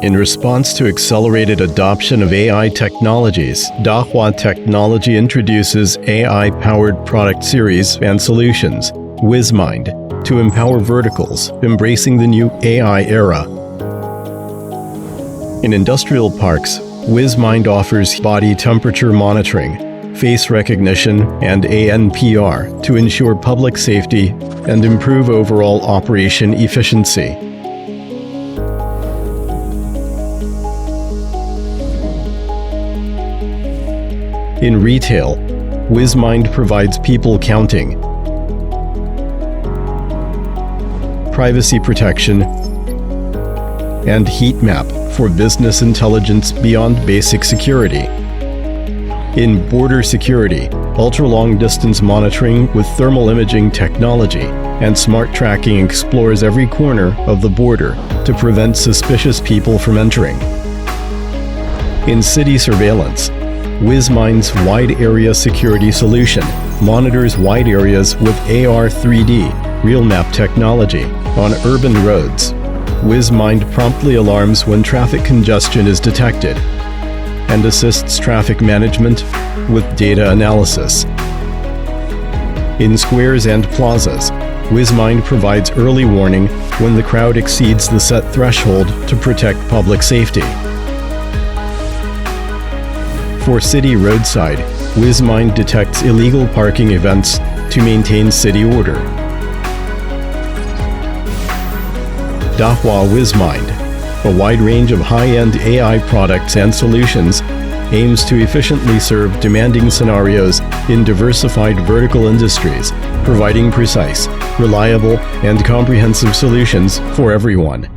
In response to accelerated adoption of AI technologies, Dahua Technology introduces AI-powered product series and solutions, WizMind, to empower verticals, embracing the new AI era. In industrial parks, WizMind offers body temperature monitoring, face recognition, and ANPR to ensure public safety and improve overall operation efficiency. In retail, WizMind provides people counting, privacy protection, and heat map for business intelligence beyond basic security. In border security, ultra-long distance monitoring with thermal imaging technology and smart tracking explores every corner of the border to prevent suspicious people from entering. In city surveillance, WizMind's Wide Area Security Solution monitors wide areas with AR 3D real map technology on urban roads. WizMind promptly alarms when traffic congestion is detected and assists traffic management with data analysis. In squares and plazas, WizMind provides early warning when the crowd exceeds the set threshold to protect public safety. For city roadside, WizMind detects illegal parking events to maintain city order. Dahua WizMind, a wide range of high-end AI products and solutions, aims to efficiently serve demanding scenarios in diversified vertical industries, providing precise, reliable, and comprehensive solutions for everyone.